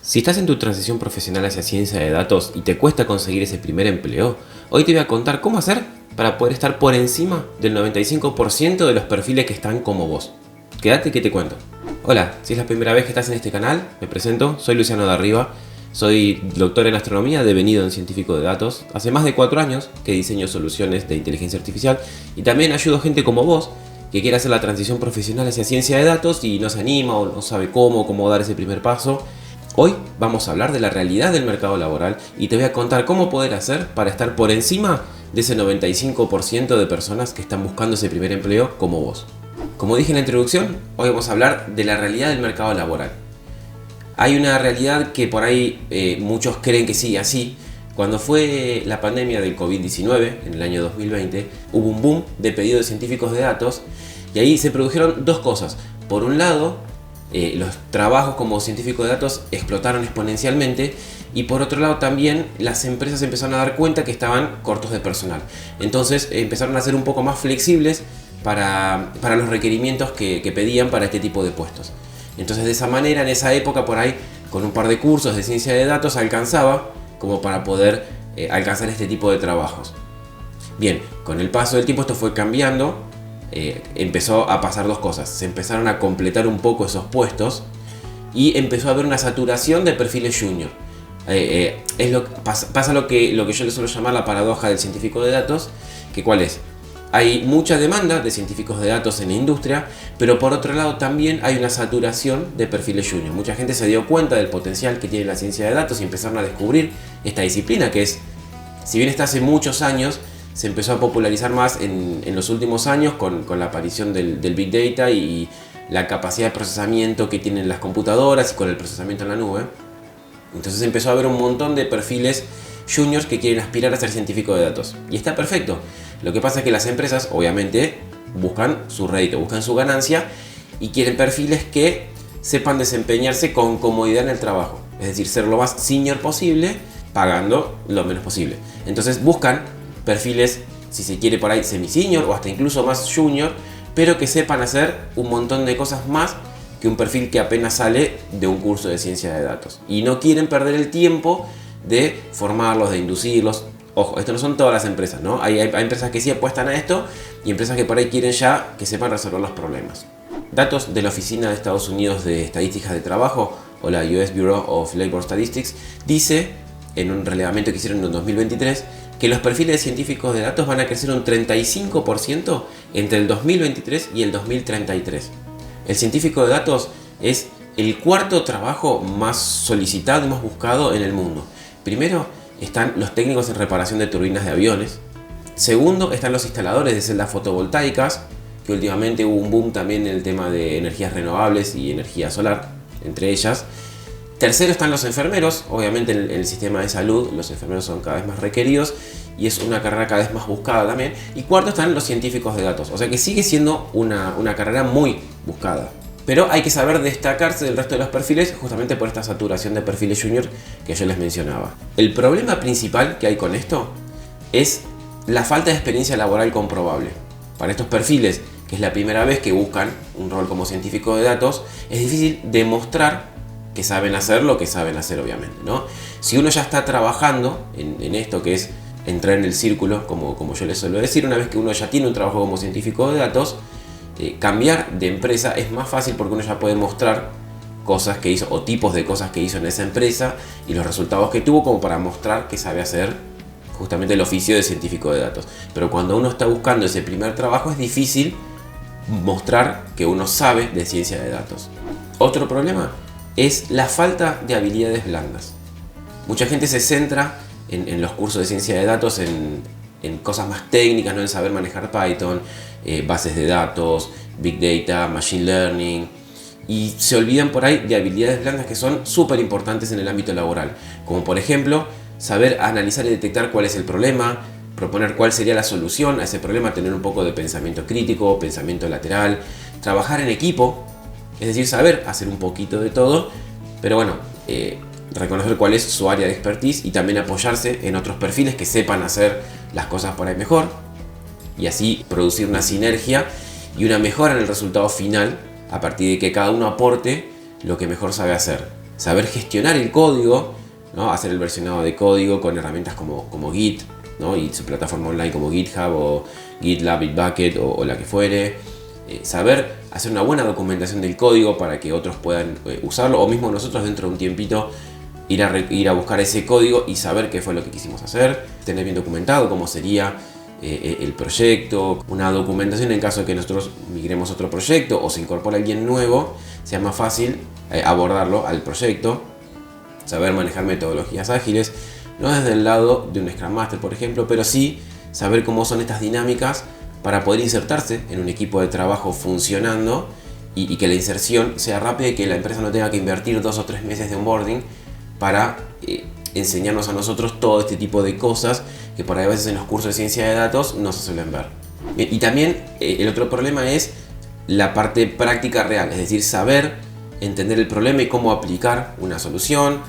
Si estás en tu transición profesional hacia ciencia de datos y te cuesta conseguir ese primer empleo, hoy te voy a contar cómo hacer para poder estar por encima del 95% de los perfiles que están como vos. Quédate que te cuento. Hola, si es la primera vez que estás en este canal, me presento, soy Luciano de Arriba, soy doctor en astronomía devenido en científico de datos. Hace más de 4 años que diseño soluciones de inteligencia artificial y también ayudo a gente como vos que quiere hacer la transición profesional hacia ciencia de datos y no se anima o no sabe cómo dar ese primer paso. Hoy vamos a hablar de la realidad del mercado laboral y te voy a contar cómo poder hacer para estar por encima de ese 95% de personas que están buscando ese primer empleo como vos. Como dije en la introducción, hoy vamos a hablar de la realidad del mercado laboral. Hay una realidad que por ahí muchos creen que sigue así. Cuando fue la pandemia del COVID-19, en el año 2020, hubo un boom de pedidos de científicos de datos y ahí se produjeron dos cosas. Por un lado, los trabajos como científico de datos explotaron exponencialmente y por otro lado también las empresas empezaron a dar cuenta que estaban cortos de personal. Entonces empezaron a ser un poco más flexibles para los requerimientos que pedían para este tipo de puestos. Entonces de esa manera, en esa época por ahí, con un par de cursos de ciencia de datos alcanzaba como para poder alcanzar este tipo de trabajos. Bien, con el paso del tiempo esto fue cambiando. Empezó a pasar dos cosas. Se empezaron a completar un poco esos puestos y empezó a haber una saturación de perfiles junior. Pasa lo que yo le suelo llamar la paradoja del científico de datos, que ¿cuál es? Hay mucha demanda de científicos de datos en la industria, pero por otro lado también hay una saturación de perfiles junior. Mucha gente se dio cuenta del potencial que tiene la ciencia de datos y empezaron a descubrir esta disciplina que es, si bien está hace muchos años, se empezó a popularizar más en los últimos años con la aparición del Big Data y la capacidad de procesamiento que tienen las computadoras y con el procesamiento en la nube. Entonces empezó a haber un montón de perfiles juniors que quieren aspirar a ser científicos de datos. Y está perfecto. Lo que pasa es que las empresas obviamente buscan su rédito, buscan su ganancia y quieren perfiles que sepan desempeñarse con comodidad en el trabajo. Es decir, ser lo más senior posible pagando lo menos posible. Entonces buscan perfiles, si se quiere por ahí, semi-senior o hasta incluso más junior, pero que sepan hacer un montón de cosas más que un perfil que apenas sale de un curso de ciencia de datos. Y no quieren perder el tiempo de formarlos, de inducirlos. Ojo, esto no son todas las empresas, ¿no? Hay empresas que sí apuestan a esto y empresas que por ahí quieren ya que sepan resolver los problemas. Datos de la Oficina de Estados Unidos de Estadísticas de Trabajo, o la US Bureau of Labor Statistics, dice, en un relevamiento que hicieron en 2023, que los perfiles de científicos de datos van a crecer un 35% entre el 2023 y el 2033. El científico de datos es el cuarto trabajo más solicitado y más buscado en el mundo. Primero están los técnicos en reparación de turbinas de aviones. Segundo están los instaladores de celdas fotovoltaicas, que últimamente hubo un boom también en el tema de energías renovables y energía solar, entre ellas. Tercero están los enfermeros. Obviamente en el sistema de salud los enfermeros son cada vez más requeridos y es una carrera cada vez más buscada también. Y cuarto están los científicos de datos, o sea que sigue siendo una carrera muy buscada. Pero hay que saber destacarse del resto de los perfiles justamente por esta saturación de perfiles junior que yo les mencionaba. El problema principal que hay con esto es la falta de experiencia laboral comprobable. Para estos perfiles, que es la primera vez que buscan un rol como científico de datos, es difícil demostrar que saben hacer lo que saben hacer, obviamente, ¿no? Si uno ya está trabajando en esto que es entrar en el círculo, como yo les suelo decir, una vez que uno ya tiene un trabajo como científico de datos, cambiar de empresa es más fácil porque uno ya puede mostrar cosas que hizo o tipos de cosas que hizo en esa empresa y los resultados que tuvo como para mostrar que sabe hacer justamente el oficio de científico de datos. Pero cuando uno está buscando ese primer trabajo es difícil mostrar que uno sabe de ciencia de datos. Otro problema es la falta de habilidades blandas. Mucha gente se centra en los cursos de ciencia de datos en cosas más técnicas, ¿no? En saber manejar Python, bases de datos, Big Data, Machine Learning, y se olvidan por ahí de habilidades blandas que son súper importantes en el ámbito laboral, como por ejemplo saber analizar y detectar cuál es el problema, proponer cuál sería la solución a ese problema, tener un poco de pensamiento crítico, pensamiento lateral, trabajar en equipo. Es decir, saber hacer un poquito de todo, pero bueno, reconocer cuál es su área de expertise y también apoyarse en otros perfiles que sepan hacer las cosas por ahí mejor y así producir una sinergia y una mejora en el resultado final a partir de que cada uno aporte lo que mejor sabe hacer. saber gestionar el código, ¿no? Hacer el versionado de código con herramientas como Git, ¿no? Y su plataforma online como GitHub o GitLab, Bitbucket o la que fuere. Saber hacer una buena documentación del código para que otros puedan usarlo, o mismo nosotros dentro de un tiempito ir a buscar ese código y saber qué fue lo que quisimos hacer, tener bien documentado cómo sería el proyecto, una documentación en caso de que nosotros migremos a otro proyecto o se incorpore alguien nuevo, sea más fácil abordarlo al proyecto, saber manejar metodologías ágiles, no desde el lado de un Scrum Master, por ejemplo, pero sí saber cómo son estas dinámicas para poder insertarse en un equipo de trabajo funcionando y que la inserción sea rápida y que la empresa no tenga que invertir 2 o 3 meses de onboarding para enseñarnos a nosotros todo este tipo de cosas que por ahí a veces en los cursos de ciencia de datos no se suelen ver. Y también el otro problema es la parte práctica real, es decir, saber entender el problema y cómo aplicar una solución,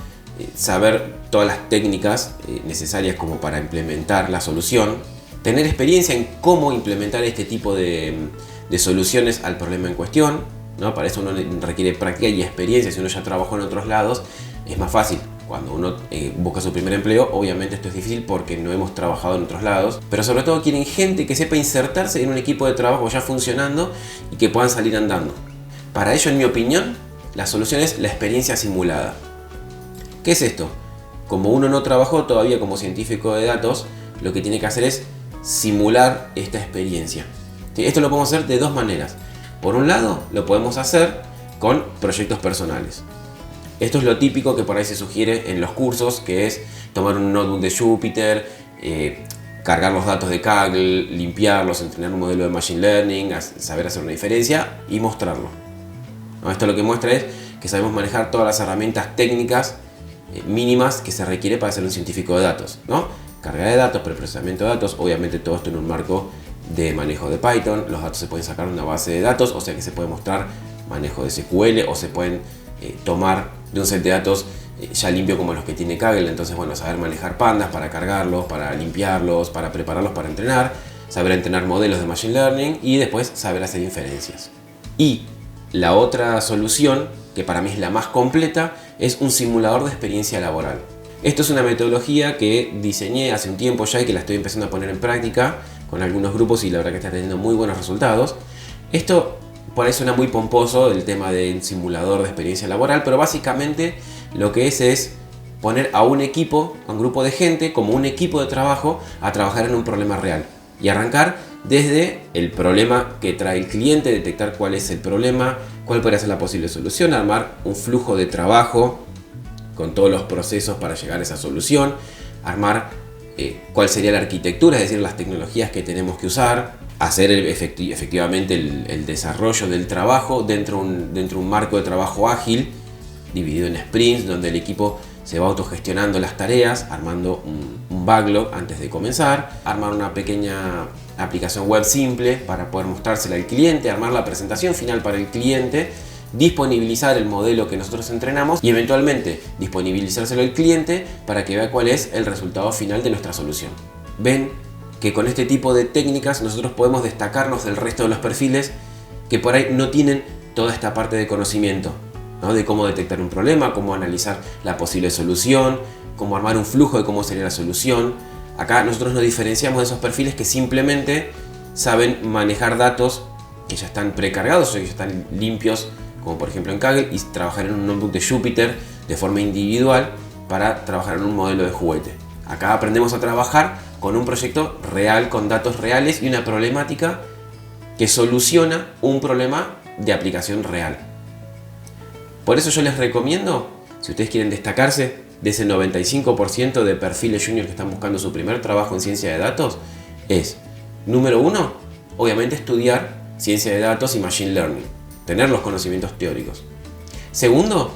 saber todas las técnicas necesarias como para implementar la solución, tener experiencia en cómo implementar este tipo de soluciones al problema en cuestión, ¿no? Para eso uno requiere práctica y experiencia. Si uno ya trabajó en otros lados, es más fácil. Cuando uno busca su primer empleo, obviamente esto es difícil porque no hemos trabajado en otros lados, pero sobre todo quieren gente que sepa insertarse en un equipo de trabajo ya funcionando y que puedan salir andando. Para ello, en mi opinión, la solución es la experiencia simulada. ¿Qué es esto? Como uno no trabajó todavía como científico de datos, lo que tiene que hacer es simular esta experiencia. Esto lo podemos hacer de dos maneras. Por un lado, lo podemos hacer con proyectos personales. Esto es lo típico que por ahí se sugiere en los cursos, que es tomar un notebook de Jupyter, cargar los datos de Kaggle, limpiarlos, entrenar un modelo de Machine Learning, saber hacer una diferencia y mostrarlo. ¿No? Esto lo que muestra es que sabemos manejar todas las herramientas técnicas mínimas que se requiere para ser un científico de datos, ¿no? Carga de datos, preprocesamiento de datos, obviamente todo esto en un marco de manejo de Python. Los datos se pueden sacar de una base de datos, o sea que se puede mostrar manejo de SQL o se pueden tomar de un set de datos ya limpio como los que tiene Kaggle. Entonces, bueno, saber manejar pandas para cargarlos, para limpiarlos, para prepararlos para entrenar, saber entrenar modelos de Machine Learning y después saber hacer inferencias. Y la otra solución, que para mí es la más completa, es un simulador de experiencia laboral. Esto es una metodología que diseñé hace un tiempo ya y que la estoy empezando a poner en práctica con algunos grupos y la verdad que está teniendo muy buenos resultados. Esto por ahí suena muy pomposo el tema del simulador de experiencia laboral, pero básicamente lo que es poner a un equipo, a un grupo de gente, como un equipo de trabajo, a trabajar en un problema real y arrancar desde el problema que trae el cliente, detectar cuál es el problema, cuál podría ser la posible solución, armar un flujo de trabajo con todos los procesos para llegar a esa solución, armar cuál sería la arquitectura, es decir, las tecnologías que tenemos que usar, hacer efectivamente el desarrollo del trabajo dentro de un marco de trabajo ágil, dividido en sprints, donde el equipo se va autogestionando las tareas, armando un backlog antes de comenzar, armar una pequeña aplicación web simple para poder mostrársela al cliente, armar la presentación final para el cliente, disponibilizar el modelo que nosotros entrenamos y eventualmente disponibilizárselo al cliente para que vea cuál es el resultado final de nuestra solución. Ven que con este tipo de técnicas nosotros podemos destacarnos del resto de los perfiles que por ahí no tienen toda esta parte de conocimiento, ¿no? De cómo detectar un problema, cómo analizar la posible solución, cómo armar un flujo de cómo sería la solución. Acá nosotros nos diferenciamos de esos perfiles que simplemente saben manejar datos que ya están precargados o que ya están limpios, como por ejemplo en Kaggle, y trabajar en un notebook de Jupyter de forma individual para trabajar en un modelo de juguete. Acá aprendemos a trabajar con un proyecto real, con datos reales y una problemática que soluciona un problema de aplicación real. Por eso yo les recomiendo, si ustedes quieren destacarse de ese 95% de perfiles junior que están buscando su primer trabajo en ciencia de datos, es, número uno, obviamente estudiar ciencia de datos y machine learning, tener los conocimientos teóricos. Segundo,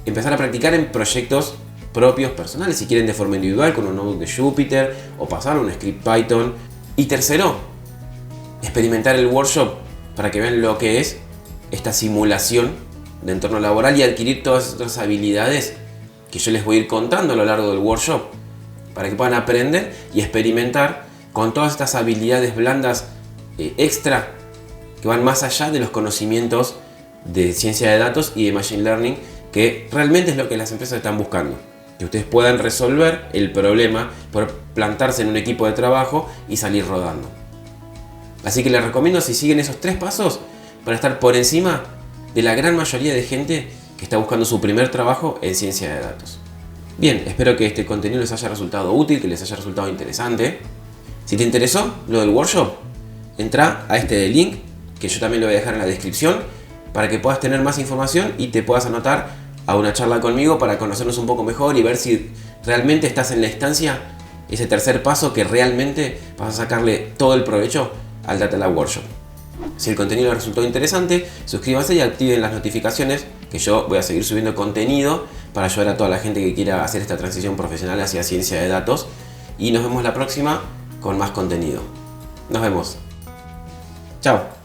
empezar a practicar en proyectos propios, personales, si quieren de forma individual, con un notebook de Jupyter o pasar un script Python. Y tercero, experimentar el workshop para que vean lo que es esta simulación de entorno laboral y adquirir todas otras habilidades que yo les voy a ir contando a lo largo del workshop para que puedan aprender y experimentar con todas estas habilidades blandas extra que van más allá de los conocimientos de ciencia de datos y de machine learning que realmente es lo que las empresas están buscando. Que ustedes puedan resolver el problema por plantarse en un equipo de trabajo y salir rodando. Así que les recomiendo si siguen esos 3 pasos para estar por encima de la gran mayoría de gente que está buscando su primer trabajo en ciencia de datos. Bien, espero que este contenido les haya resultado útil, que les haya resultado interesante. Si te interesó lo del workshop, entra a este link que yo también lo voy a dejar en la descripción para que puedas tener más información y te puedas anotar a una charla conmigo para conocernos un poco mejor y ver si realmente estás en la instancia, ese tercer paso que realmente vas a sacarle todo el provecho al Data Lab Workshop. Si el contenido les resultó interesante, suscríbanse y activen las notificaciones, que yo voy a seguir subiendo contenido para ayudar a toda la gente que quiera hacer esta transición profesional hacia ciencia de datos. Y nos vemos la próxima con más contenido. Nos vemos. Chao.